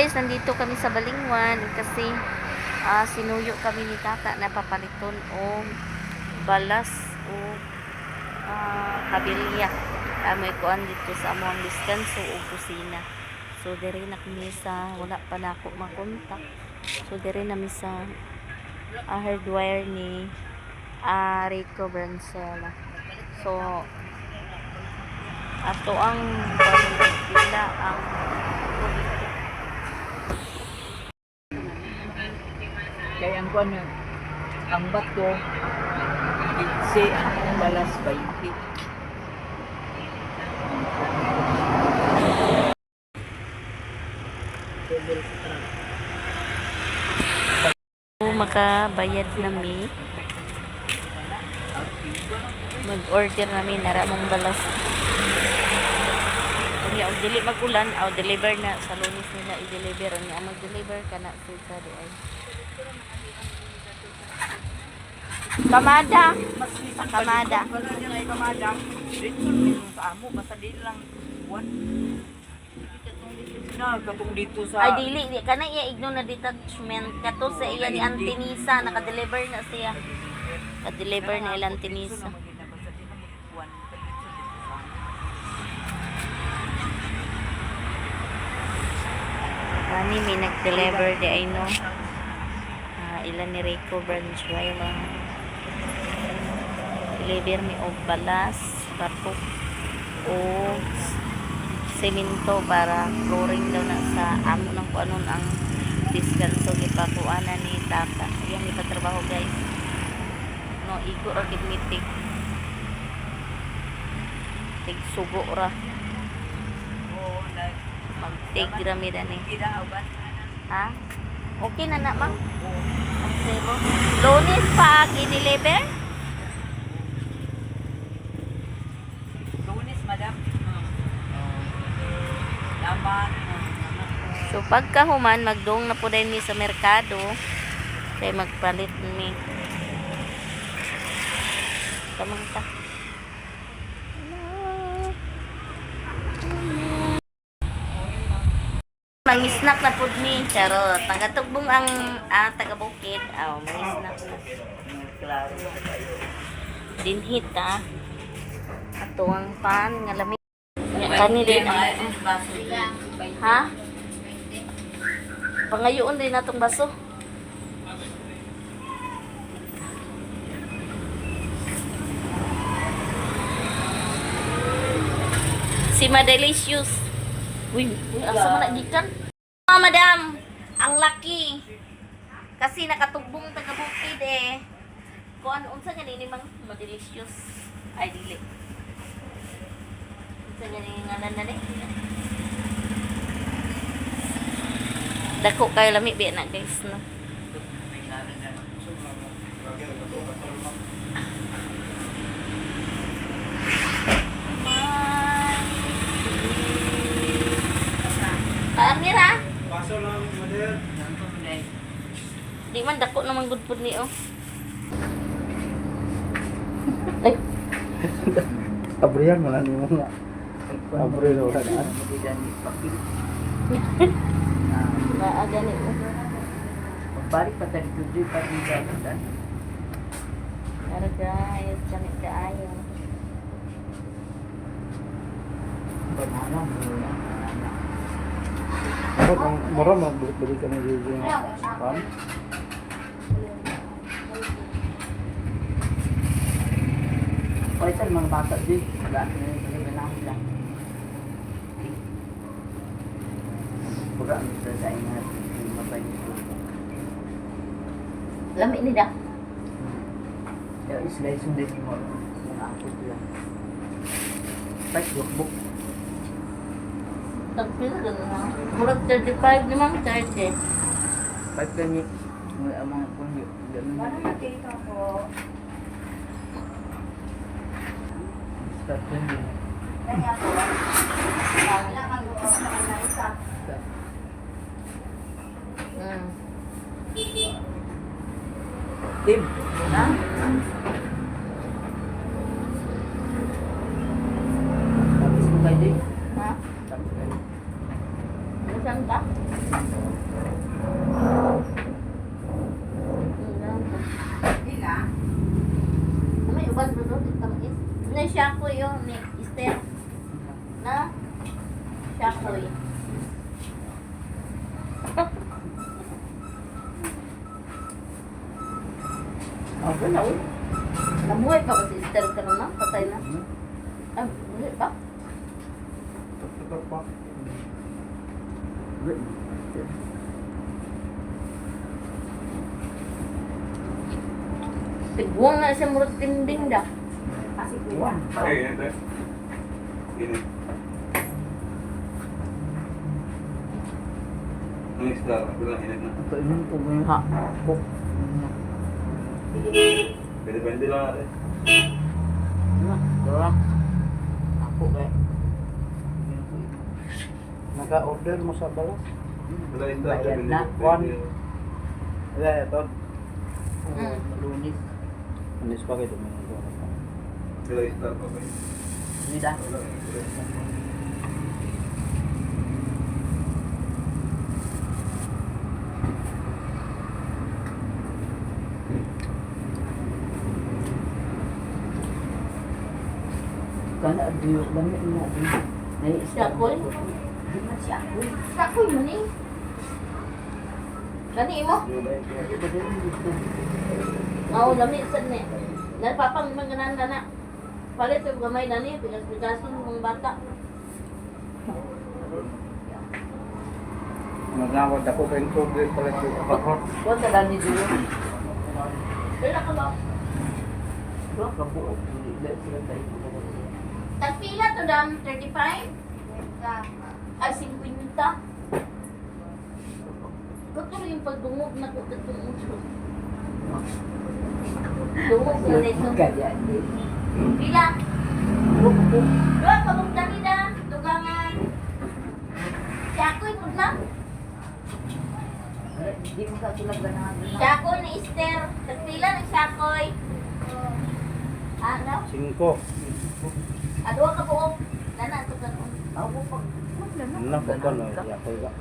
guys, nandito kami sa Balingwan kasi sinuyo kami ni tata na papaliton o balas o kabilya. May kuan dito sa among diskanso o kusina. So diri na kami sa wala pa na ako makontak. So diri na mi sa hardware ni Rico Branzuela. So ato ang pila ang kaya ang kuan ang bato itse ang balas 20. Makabayad nami, mag-order namin nara mong balas. Kaya og dili magulan aw deliver na sa Lunes nila i-deliver niya mag-deliver kana sa di ay Kamada. Kamada. Kamada. Dito sa amo basta dili lang kuan. Na katong dito sa Ay dili di kana iya igno na detachment kato sa iya ni Antinisa naka-deliver na siya. Ka-deliver na ilang Antinisa. Kani may nag-deliver di ay no. Ilan ni Rico Branzuela. Deliver mi og balas, batok o semento para flooring daw na sa amo ng kuanon ang diskanso gipakuanan ni tata. Yan ni patrabaho guys. No igo ra gid meeting. Tig sugo ra. Mag-take ra mi dani. Ha? Okay na na ma? Lunes pa i-deliver? Lunes madam. Laman. So pagka human magdong na po din mi sa merkado kay magpalit mi. Tamang ta. Mangisnak na po ni charot. Taga-tugbong ang taga-bukid. Mangisnak na. Klaro. Dinhit ato ang pan nga lamig. Kani din ha? Pangayoon din natong baso. Si Madelicious. Uy, asa man nagikan? Madam, ang laki. Kasi nakatugbong taga-bukid Kuan unsa gani ni mang Madelicious? Ay dili. Unsa gani ngalan na ni? Dako kay lami bi na guys no. Amira. Paso lang, mother. Di man dako naman good food ni Ay, Abrihan mo lang mo nga. Abrihan mo lang. maaga ni Balik pa tayo dito pa dito. Pero guys, kami kaayo. Banana mo. Bakit ang marami magbalik ka na dito yung pan? Pwede mga bata din. Wala na yung banana lang. Pura ang sa inyo. Lami ni da. Yung slice yung din mo. Yung angkot lang. Pwede bukbuk. Tagpil ka na. Murag 35 naman, 30. Pwede kami. Mga mga punyo. Paano nakita ko? Start din. Kaya ako. Wala kang gusto na isa. Tim. Ha? Tapos mo kayo din. Ha? Tapos kayo. Saan ka? May uban ba doon? Tamis? Na siya ko yung ni Esther. Na? Siya ko yun. Okay na, uy. Nabuhay pa ba si Esther ka naman? Patay na? Ah, hindi pa? Tatak pa. Tigwang na siya murag tinding da. Kasi kuwan. Ini. Ang isda, bilang init na. Ito yun po mo yung hakok. Pwede lang natin. Dora. Ako kaya. Naka-order mo sa balas? Bilang isda, Bayad pwede- na. pwede- Wala, ito. Mm. Malunis. Anis pa kayo ito. Bilang isda pa ba? Hindi dah. Kana adiyo lamit na din. Nay Siya ko eh. Di man siya ako. Ako yun eh. Gani mo? Di ba din dito? Oo, lami sa ni. Nagpapang maganan na na. Palit yung gamay na ni. Pigas-pigasin ng bata. Nagnawad ako kayong tubig pala ito. Pakot. Kuwan sa dani dito. Kaya ka ba? Kuwan ka buo. Dili sila tayo. Tagpila to dam 35? Ay, 50. Tutuloy yung pagdungog na ko itong uso. Dungog na dito. Kaya di. Pila? Dua, pabugdani na. Tugangan. Siyakoy po na. Di mo ka tulag ganahan. Siyakoy ni Esther. Tagpila ng siyakoy. Ano? 5. Adwa ka buong. Nana, ito ka noon. Ako pa. Ano ko ka no? Yakoy ka.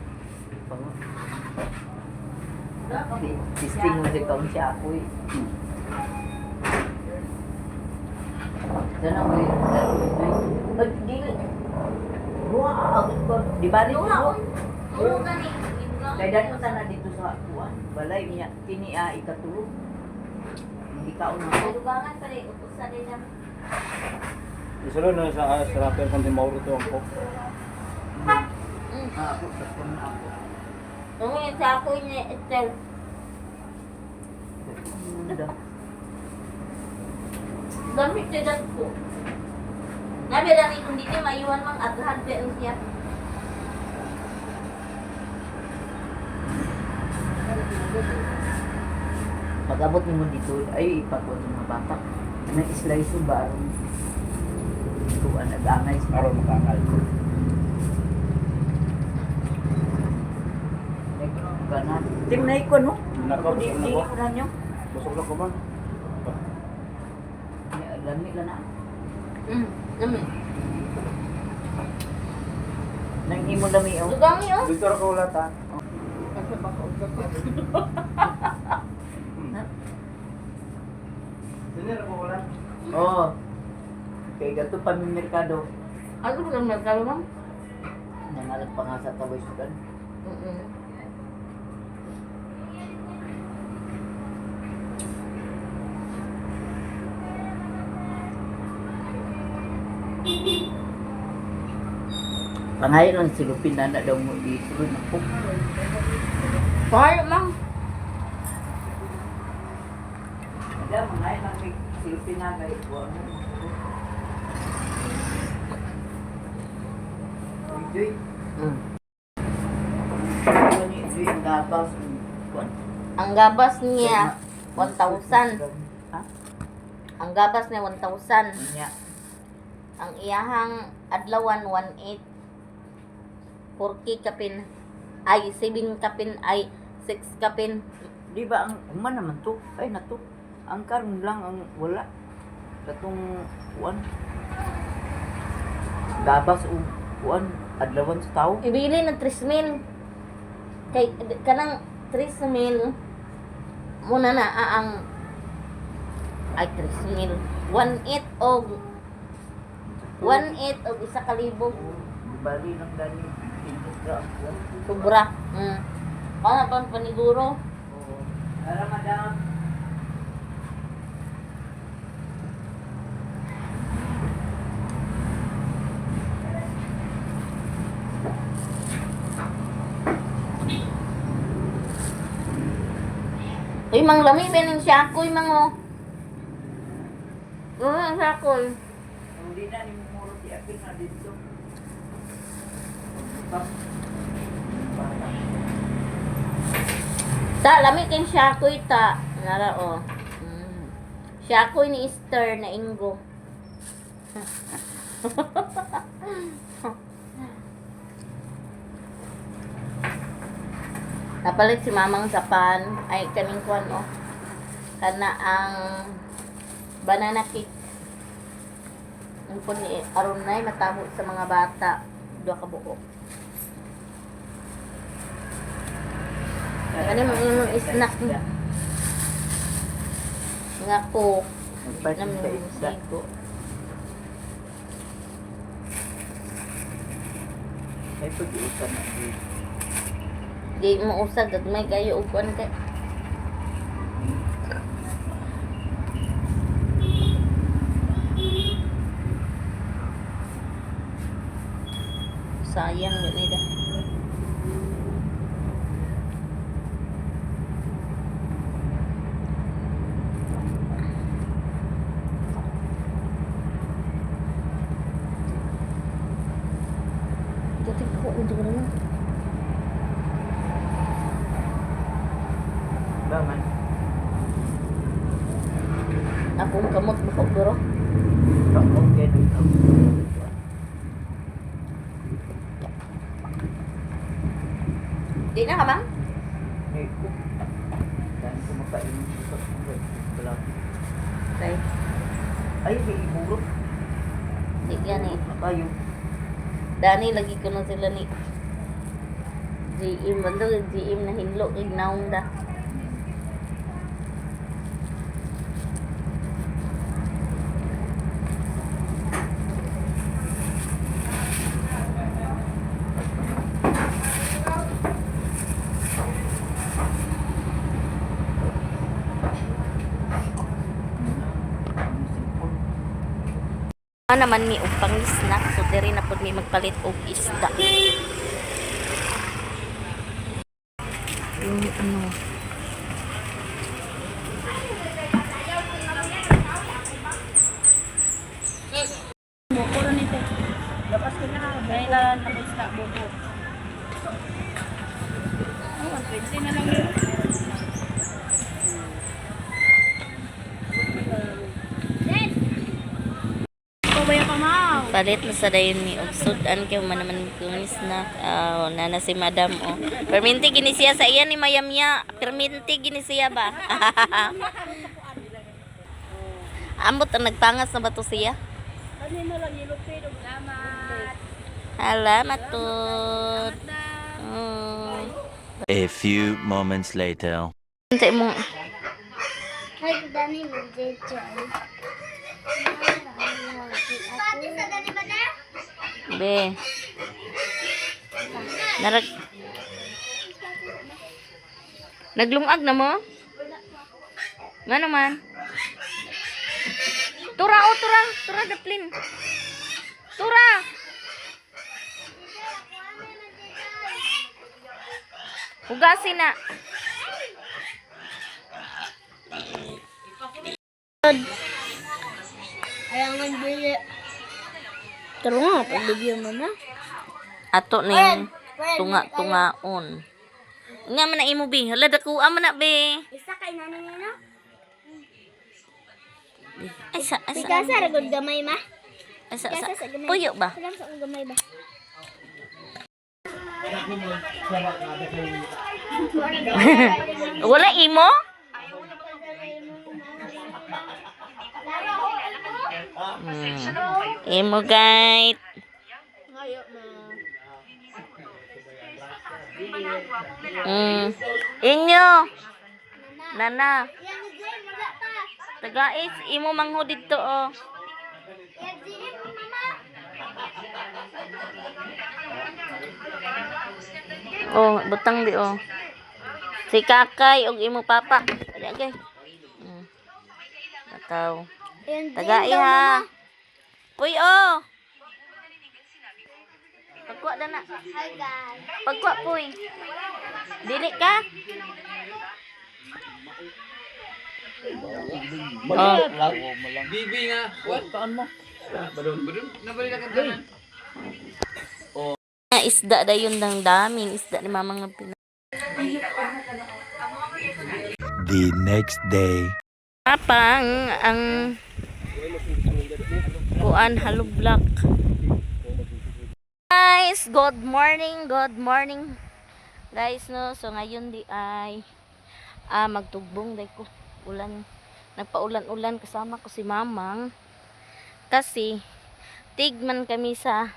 Testing mo si Tom siya ako eh. Sana mo yun. Ay, dili. Wow! Di ba rin Luha, mo? Luha ka ni. Kaya dahil mo sana dito sa kuwan. Balay niya. Kini ikatulog. Hindi ka una. Lugangan pa rin. Utusan din naman. Isulod na sa rapper kung di mauro ito ang kok. Ako, sa kuwan na ako. Tumingin sa ako ni Esther. Gamit ka dyan ko. Nabi lang kung dito maiwan mang aghan pa ang siya. Pag-abot mo dito, ay ipagod ng mga bata. Nag-slice yung barong. Kuwan, nag-angay sa Aron makangal. Ganan. Timnay ko, no? Nako, Ako, di nako. ko na nyo. Busog lang ko ba? Lami ka na. Dami. Nang imo lami, oh. Lugangi oh. Dito ra ko ulat ha. Dito ra ko ulat. Oo. Kaya gato pa may merkado. Ano ba lang nagkalo ma'am? Nangalag pa nga sa tabay sudan. Pangayon lang silupin na daw mo isulod na po. Paano ma'am? Ada mangayon lang silupin na kayo po. Enjoy. Ano ni enjoy ang gabas. Kuwan. Ang gabas niya 1,000. Ha? Ang gabas niya 1,000. Niya. Ang iyahang adlawan 1,800. 4K kapin ay 7 kapin ay 6 kapin. Di ba ang human naman to? Ay na to. Ang karon lang ang wala. Katong kuan. Gabas o kuan adlawan sa tao. Ibili ng 3,000. Kay kanang 3,000 muna na ang ay 3,000 1/8 og 1/8 og 1,000 Bali ng gani. sobra. Para pang paniguro. Para madam. Uy, mang lami ba ng syakoy, mang ang syakoy. Hindi na ni mumuro si Apin na dito. Ta, lami kayong syakoy, ta. Nara, oh. Syakoy ni Easter na Ingo. Napalit si mamang sapan. Ay, kaming kuwan, oh. Kana ang banana cake. Ang po ni aron na matabo sa mga bata. Dua ka buok. Ano mo snack niya? Nga po. Namin yung musiko. Ay pag-iusan na dito. Di mo usag, gagmay kayo upuan kay. Sayang yun nila. Dati ko untung naman. Baman. Akong kamot bukog duro. Okay dito. Di na ka bang? Hey, dan kumakain dito. Wala. Okay. Ay, may iburo. Di yan eh. Kayo. Dani lagi ko na sila ni GM bando GM na hinlo ignaong da. Naman mi og pang snack so diri na pud mi magpalit og isda. Yung ano. Mukura nito. Lapas ko na. Dahil na isda buko. Oh, 20 na lang yun. Palit na sa dayon mi og sudan kay man naman kunis na na si madam oh. Perminti gini siya sa iya ni mayamya. Perminti gini siya ba? Ambot ang nagpangas na ba to siya? Salamat to. A few moments later. Hintay mo. Hi, Dani, Be. Narag. Naglungag na mo? Nga naman. Tura, oh, tura. Tura, daplin. Tura. Hugasin na. Ayangan bili. Taro nga, pagbibigyan mo na. Ato ning tunga-tungaon. Nga man na imo be. Hala dakuha man na be. Isa kay nani na. Ay sa Bigasa ra gud gamay ma. Asa Bigasa sa gamay. puyo ba? Salam sa gamay ba. Wala imo? Imo guys. Inyo. Nana. Tagais, imo mangho dito oh. Oh, butang di oh. Si Kakay og imo papa. Dali agay. Ataw. Tagai ha. Uy oh. Pagkuha na. Hi guys. Pagkuha puy. Dili ka? Oh. Bibi nga. What? Taan mo? Balon. Nabalik na kantanan. Isda dayon ng daming isda ni mama nga The next day. Apang ang kuan halublak. Guys, good morning, good morning. Guys no, so ngayon di ay magtugbong day ko. Ulan, nagpaulan-ulan kasama ko si Mamang. Kasi tigman kami sa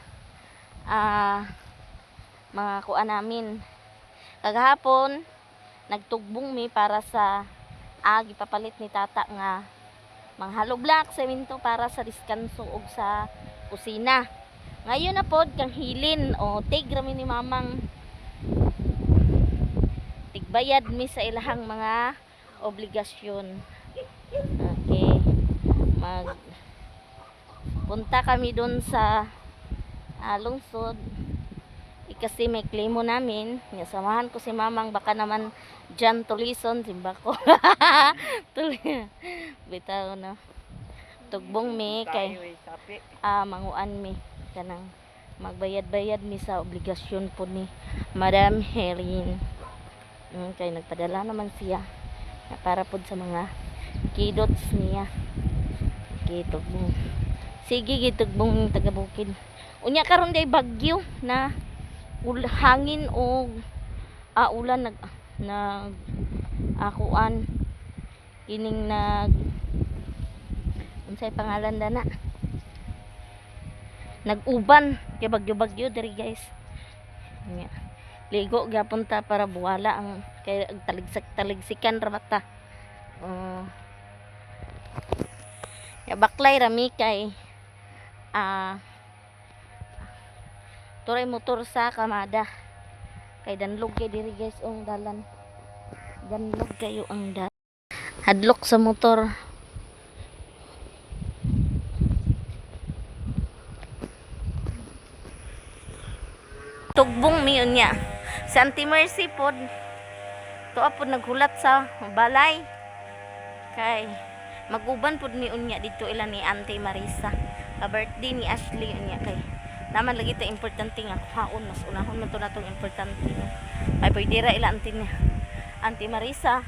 mga kuan namin. Kagahapon nagtugbong mi para sa gipapalit ni tata nga manghalublak semento para sa diskanso og sa kusina. Ngayon na pod kang hilin o tigrami ni Mamang tigbayad mi sa ilahang mga obligasyon. Okay. Punta kami dun sa lungsod. Kasi may klimo namin. Samahan ko si Mamang baka naman dyan tulison simba ko. Bitaw na. Tugbong mi kay manguan mi kanang magbayad-bayad mi sa obligasyon po ni Madam Helen. Kay nagpadala naman siya na para pod sa mga kidots niya. Gitugbong. Sige gitugbong taga-bukid. Unya karon day bagyo na hangin o ulan nag akuan ining unsay pangalan dana nag-uban kay bagyo-bagyo diri guys. Ligo gyapon ta para buwala ang kay taligsikan ra bata. Ya baklay rami kay turay motor sa kamada kay danlog kay diri guys ang dalan, danlog kayo ang hadlok sa motor. Tugbong mi unya sa Auntie Mercy pod tuwa pod naghulat sa balay kay maguban pod mi unya dito ila ni Auntie Marisa ka birthday ni Ashley unya kay naman lagi ito importante nga haon mas unahon man to natong importante nga ay pwede ra ila Auntie Marisa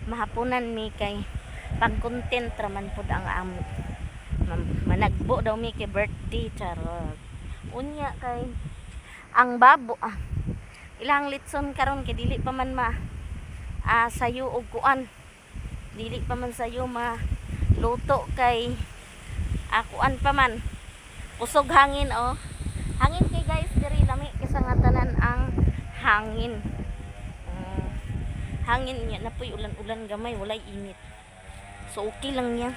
mahapunan mi kay pang content raman pod ang amo managbo daw mi kay birthday charot unya kay ang babo ilang litson karon kay dili pa man sayo og kuan dili pa man sayo luto kay kuan pa man usog hangin hangin kay guys diri lami kay sa ngatanan ang hangin hangin niya napoy ulan-ulan gamay walay init so okay lang niya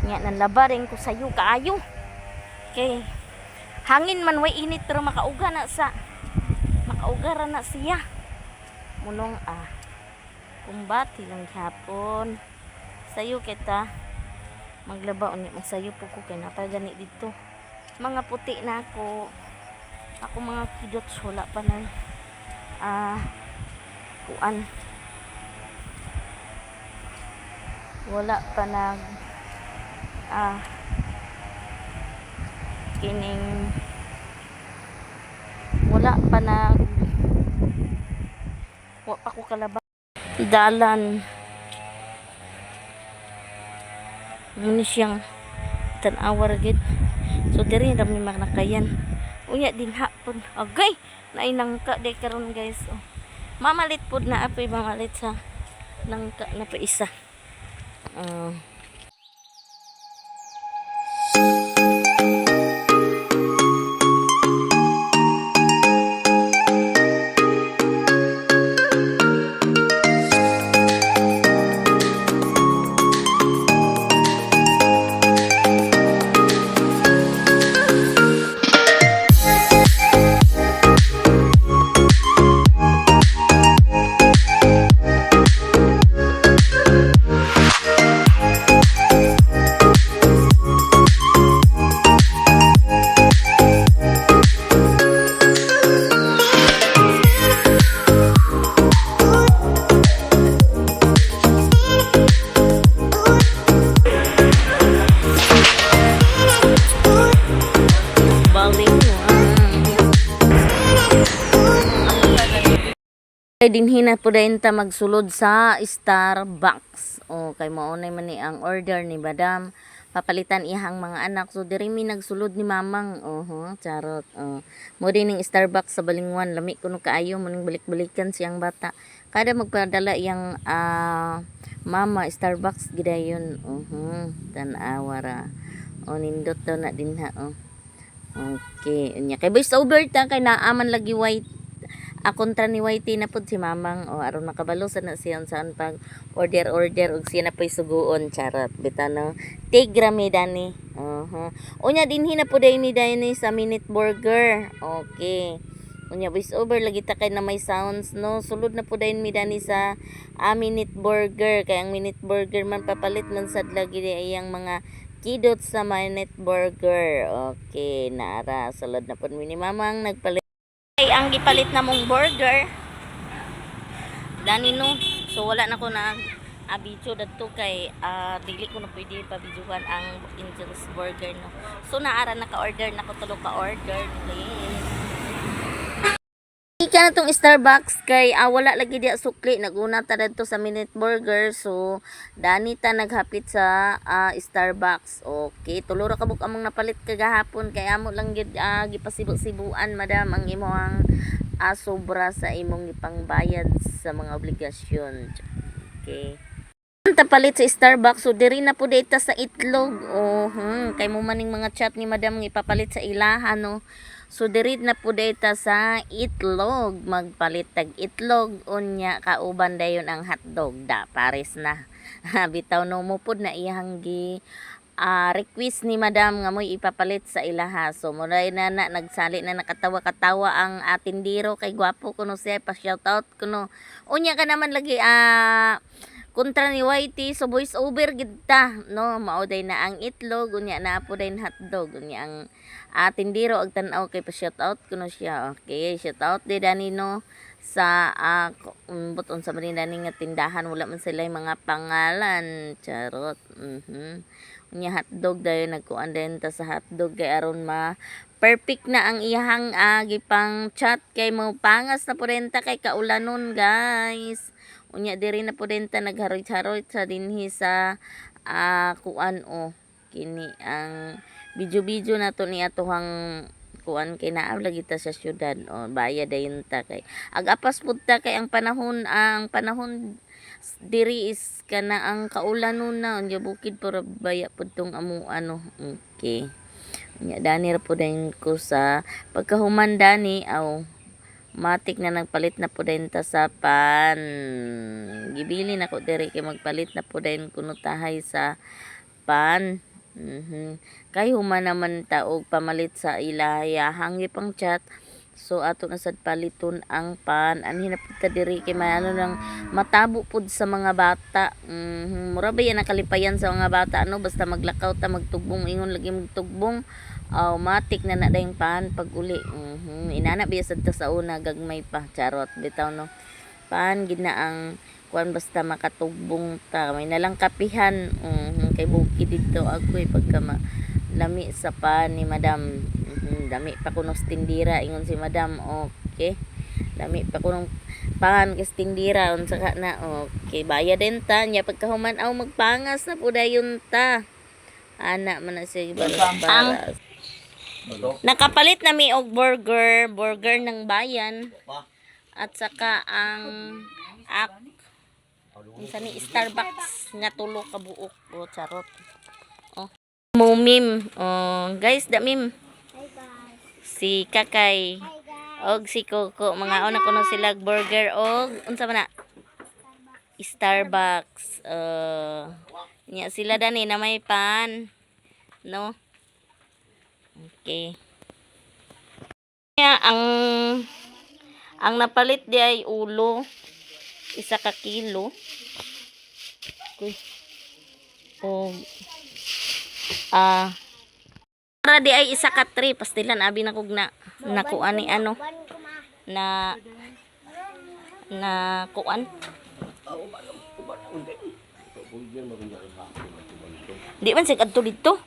nanlaba rin ko sayo kaayo kay hangin man way init pero makauga na siya munong kumbati lang hapon sayo kita maglaba unya magsayo po ko kay napagani dito mga puti na ako mga kidots wala pa na kuan wala pa nag kining wala pa nag wa pa ko kalaba dalan muna siyang tanawar gid so diri rami magnakayan unya din hapon agay nainangka day karon guys mamalit pod na apoy mamalit sa nangka na pa isa Kay dinhi na po dayon ta magsulod sa Starbucks. O kay maunay man ni ang order ni Madam. Papalitan ihang mga anak. So diri mi nagsulod ni Mamang. Charot. Mo din ning Starbucks sa Balingwan. Lami kuno kaayo mo ning balik-balikan siyang bata. Kada magpadala iyang mama Starbucks gidayon. Tan-awa ra. Nindot daw na dinha. Okay. Unya kay voice over ta kay naaman lagi white. Kontra ni YT na pud si Mamang aron makabalo sa na siya saan pag order og siya na pay suguon charot bitano tigra mi dani unya dinhi na pud ni dani sa Minute Burger. Okay, unya voice over lagi ta kay na may sounds no sulod na pud mi dani sa Minute Burger kay ang Minute Burger man papalit man sad lagi iyang mga kidot sa Minute Burger. Okay, naara sulod na pud ni Mamang nagpalit ang gipalit na mong burger dani no. So wala na ko na video dadto kay dili ko na pwede pabidyuhan ang Angel's Burger no. So naara naka-order na ko tulo ka order Ika na tong Starbucks kay wala lagi diya sukli naguna ta dadto sa Minute Burger. So dani ta naghapit sa Starbucks. Okay, tulo ra ka buk among napalit kagahapon kay amo lang gid gipasibu-sibuan Madam ang imong sobra sa imong ipangbayad sa mga obligasyon. Okay, ta palit sa Starbucks. So diri na po data sa itlog. Kay mo maning mga chat ni Madam ipapalit sa ilahan no. So diri na po data sa itlog magpalit tag itlog unya kauban dayon ang hotdog da pares na. Bitaw no mo pud na iyang gi request ni Madam nga mo'y ipapalit sa ilaha. So muray na nagsali na nakatawa-katawa ang tindiro kay gwapo kuno siya pa shout out kuno. Unya ka naman lagi kontra ni YT so voice over gid ta no mauday na ang itlog unya na po din hotdog unya ang tindiro og tan-aw kay pa shout out kuno siya. Okay, shout out di dani no sa buton sa manin dani nga tindahan wala man sila mga pangalan charot. Unya hotdog dayon nagkuan din ta sa hotdog kay aron perfect na ang iyahang gipang chat kay mo pangas na porenta kay kaulanon guys. Unya diri na po din ta nagharoy-haroy sa dinhi sa kuan kini ang video nato ni atohang kuan kay naa lagi ta sa syudad bayad dayon ta kay agapas pud ta kay ang panahon diri is kana ang kaulanon na unya bukid para baya pud tong amo okay unya dani ra pud ko sa pagkahuman dani matik na nagpalit na po din ta sa pan. Gibili na ko diri kay magpalit na po din kuno tahay sa pan. Kay human naman ta og pamalit sa ilaya hangi pang chat. So ato na sad paliton ang pan. Anhin na pud ta diri kay maano lang matabo pud sa mga bata. Mura ba yan nakalipayan sa mga bata basta maglakaw ta magtugbong ingon lagi magtugbong. Matik na dayong pan pag uli. Inana biya sad ta sa una gagmay pa charot bitaw no. Pan gid na ang kuan basta makatugbong ta may nalang kapihan. Kay bukid dito ako pagka lami sa pan ni Madam. Dami pa kuno tindira ingon si Madam. Okay, dami pa kuno pan kas tindira unsa ka na. Okay, bayad din ta nya pagkahuman magpangas na pudayon ta. Ana man na siya baras. Nakapalit na mi og burger ng bayan at saka ang sa ni Starbucks nga tulo ka buok charot. Mumim guys da mim si Kakay og si Coco mga una kuno sila burger og unsa man na Starbucks nya sila dani na may pan no. Okay. Ang napalit di ay ulo. 1 ka kilo. Uy. Para di ay 1 ka 3 pastilan abi na kog nakuan ni na kuan. Di man sig adto dito.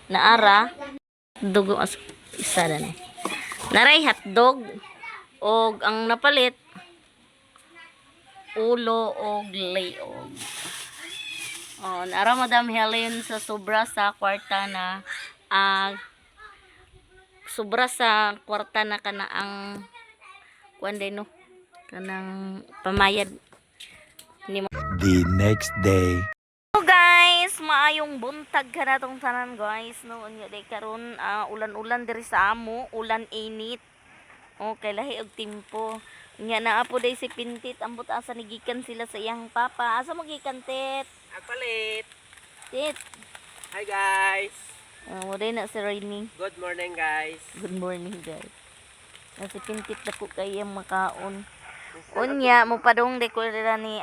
Naara dugo as isa na ni naray hotdog Og ang napalit ulo og layog. Oh, nara Madam Helen sa sobra sa kwarta na sobra sa kwarta na kana ang kuan din no kanang pamayad ni The next day. So guys, maayong buntag ka na tong tanan guys no unya day karon ulan-ulan diri sa amo, ulan init. Okay, lahi og timpo. Unya naa po day si Pintit ambot asa nigikan sila sa iyang papa. Asa magikan tit? Agpalit! Tit. Hi guys! Mo day na si Rainy. Good morning guys! Good morning guys. Na si Pintit na ko kay iyang makaon. Unya mo padong de ko dira ni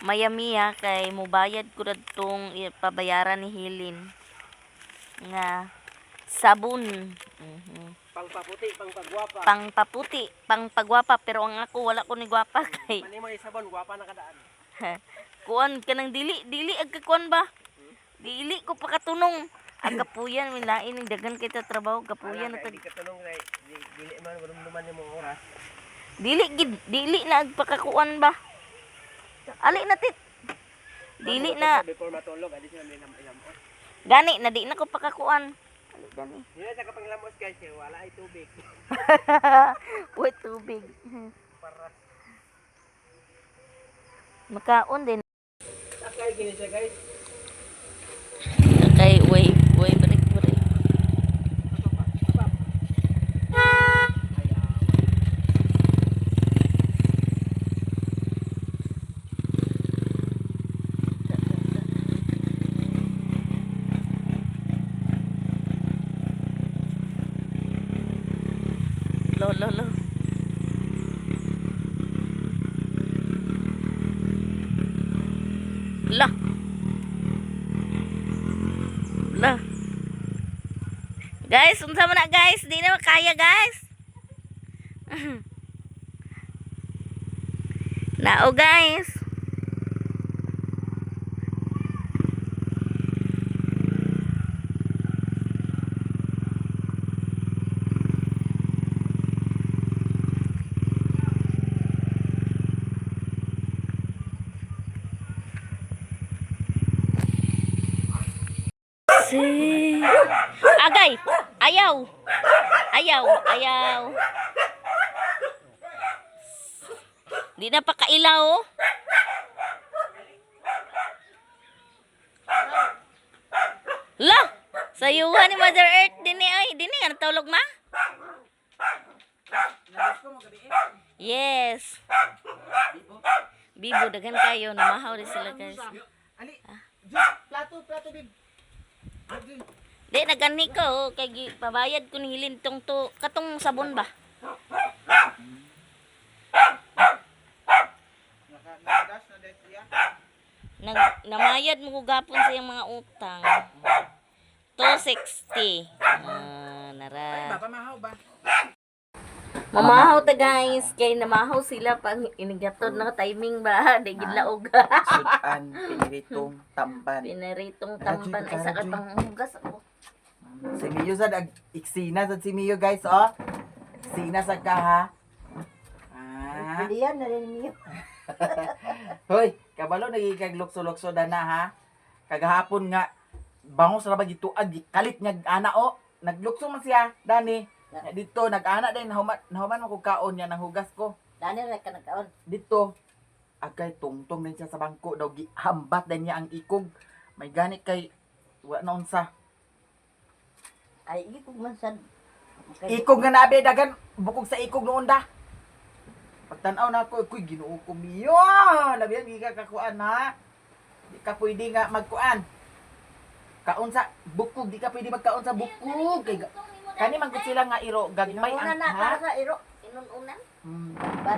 Mayamiya kay mubayad ko tong pabayaran ni Hilin nga sabon. Pangpaputi, pangpagwapa. Pangpagwapa pero ang ako wala ko ni gwapa kay Mani mo isabon, gwapa na kadaan. kuan kanang dili ag kuan ba? Dili ko pa katunong. Ang kapuyan min lain ning dagan kita trabaho kapuyan na Di katanong na, dili man, walang yung mga oras. dili na ag pakakuan ba? Ali na tit. Dili na Before matulog, adi sila may ilamos. gani na di na ko pakakuan. Ali gani. Yun sa kapanglamos guys, wala ay tubig. Uy, tubig. Makaon din. Sakay gini siya guys. Kay way break. Lo. La. Guys, unsa man na guys? Di na makaya guys. Nao guys. Agay! Ayaw! Di na pa kailaw oh. La! Sayuhan ni Mother Earth din ay. Din nga natawlog ma? Yes. Bibo dagan kayo namahaw din sila guys. Plato, bib. Di nagani ko oh, kay pabayad ko ni Hilin tong to katong sabon ba? Namayad mo ko gapon sa iyang mga utang. 260. Nara. Mamahaw ta guys, kay namahaw sila pag inigatod na timing ba, di gidlaog. Sudan, piniritong tamban. Pinaritong tamban ay sa katong hugas ako. Si Mio sa iksina sa si Mio guys, oh. Iksina sa ka ha. Diyan na rin niyo. Hoy, kabalo nagikaglukso-lukso na ha. Kagahapon nga bangos ra ba gituag kalit nga ana o. Naglukso man siya dani. Dito nag-ana din nahuman mo ko kaon niya nang hugas ko. Dani ra ka nagkaon. Dito agay tungtong din siya sa bangko daw gihambat din niya ang ikog. May ganit kay wa na unsa. Ay ikog man sad. Ikog nga nabi dagan bukog sa ikog noon da. Pagtanaw na ako, kuy Ginoo ko miyo. Labihan di ka kakuan ha. Di ka pwede nga magkuan. Kaon sa bukog, di ka pwede magkaon sa bukog. Kani man gud sila nga iro gagmay ang na para ha. sa iro. Inununan.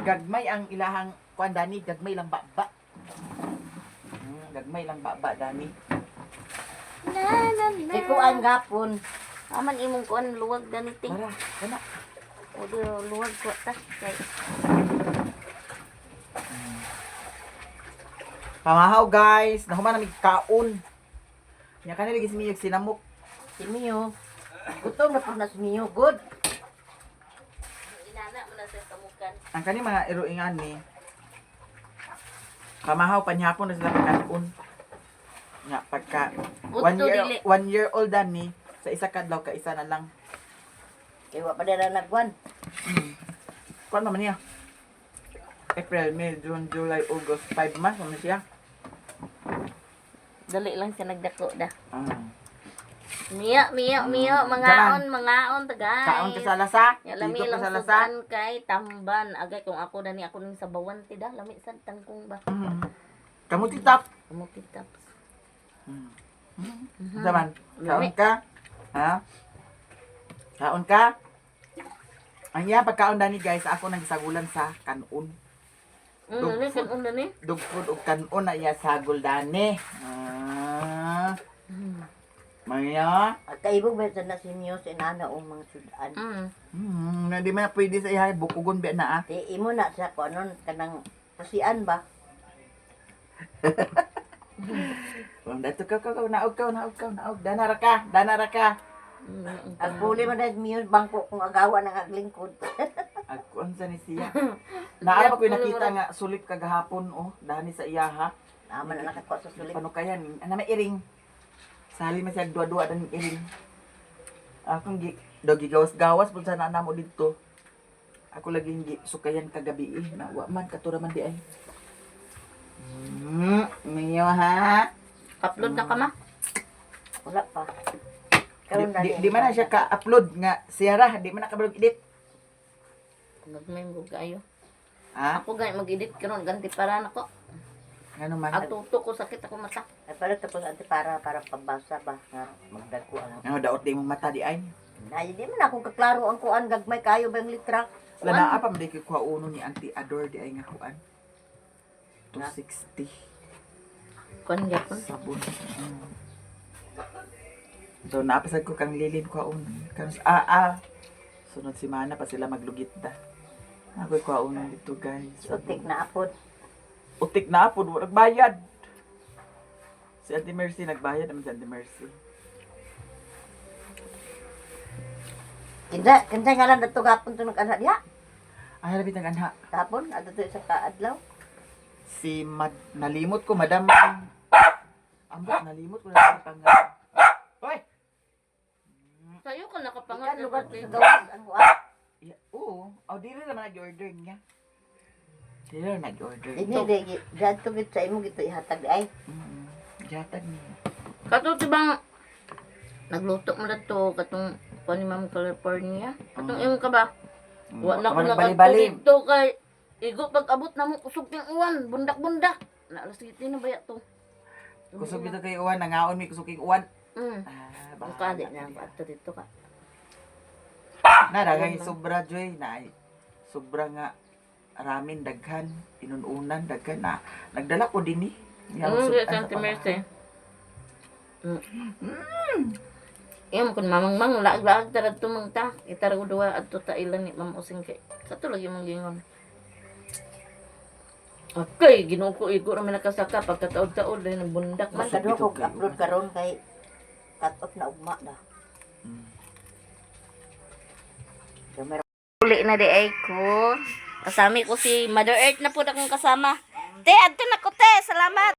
Gagmay ang ilahang kuan dani, gagmay lang baba. Gagmay lang baba dani. Ikuan gapon. Aman imong kuan luwag ganiting. Tara, kana. O di luwag ko ta. Kay Pamahaw guys, nahuman na mig kaon. Nya kanila lagi si Miyog sinamok. Si Mio. Gutom na po na si Mio. Good. Inana mo na sa kamukan. Ang kani mga iruingan ni kamahaw panyapon na sila pagkaon. Nga pagka Gusto dili. 1 year old dan ni sa isa kadlaw ka isa na lang. Kaya wa pa dira nagwan. Kuan naman niya. April, May, June, July, August, 5 months naman siya. Dali lang siya nagdako da. Ah. Miya, mangaon ta guys. Kaon ka sa lasa? Ya lami Dito ka lang sa lasa? sudan kay tamban. Agay kung ako dani ako ning sa bawan ti da lami sad tangkong ba. Kamu titap. Amo kitap. Zaman. Kaon ka? Ha? Kaon ka? Ang iya pagkaon dani guys, ako nang sagulan sa kanon. Dali kan unda ni. Dugfod og kanon na iya sagol dani. Ah. Maya. At kaibog ba sa nasinyo sa inana o mga sudan. Na di man pwede sa iya bukugon ba na ah. Di imo na sa kuanon kanang pasian ba? Dato ka naog danara ka. Ang puli man dahil miyo bangko kung agawa ng aglingkod. Ako unsa ni siya. Naara pa ko nakita nga sulit kagahapon oh, dani sa iya ha. Naman na nakakuha sa sulit. Paano kaya ni? Ana may iring. Sali man siya dua-dua dan iring. Akong dogi gawas-gawas pud sana namo didto. Ako lagi hindi sukayan kagabi na wa man katura man di ay. Miyo ha. Upload na ka ma. Wala pa. Karon Di man na siya ka-upload nga siya ra, di man nakabulog edit. Nagmay mo kayo. Ha? Ako gani mag-edit karon ganti para nako. Ano man? Atuto ko sakit ako mata. Ay para tapos ante para pambasa ba nga magdagko ang. Ano daot di mo mata di ay. Ay di man ako kaklaro ang kuan gagmay kayo ba ang litra. Wala na apa man di ko kuha uno ni Auntie Adore di ay nga kuan. 260 Kon gyapon. sabon. So naapasad ko kang lilin kuha uno. Kanos sunod semana pa sila maglugit da. Ako kuha uno dito guys. Utik na apod. Utik na po, nagbayad. Si Auntie Mercy nagbayad naman si Auntie Mercy. Kinsa nga lang dato gapon to nag-ana diha. Ay, labit ang anha. Tapon adto to sa kaadlaw. Si nalimot ko, madam. Ambot, nalimot ko na sa pangalan. Hoy! Sayo ka Ikan nakapangat lugar sa gawas ang kuan. Oo. Dili naman nag-order niya. Dili naman nag-order. Dili dadto gid sa imo gito ihatag ay. Jatag niya. Kato tibang nagluto mo dito katong kuan ni Ma'am California. Katong imo ka ba? Wa na ko Bali-bali. dito kay igo pag abot na mo kusog yung uwan, bundak-bundak. Na alas giti na baya to. Kusog dito kay uwan, nangaon mi kusog kay uwan. Ang kadi na ato dito ka. Nadagay sobra joy na sobra nga ramin daghan, inununan daghan na. Nagdala ko din ni. Sante Mercy. Iyam kun mamang laag-laag tara tumangta. Itara ko duwa adto ta ilan ni Ma'am Using kay. Kato lagi mong gingon. Okay, ginuo ko igo ra man nakasaka pagkataod-taod dahil ng bundak man. Man kadto ko upload karon kay cut off na ugma da. Uli na di ay ko. Kasami ko si Mother Earth na po akong kasama. Te, adto na ko te. Salamat.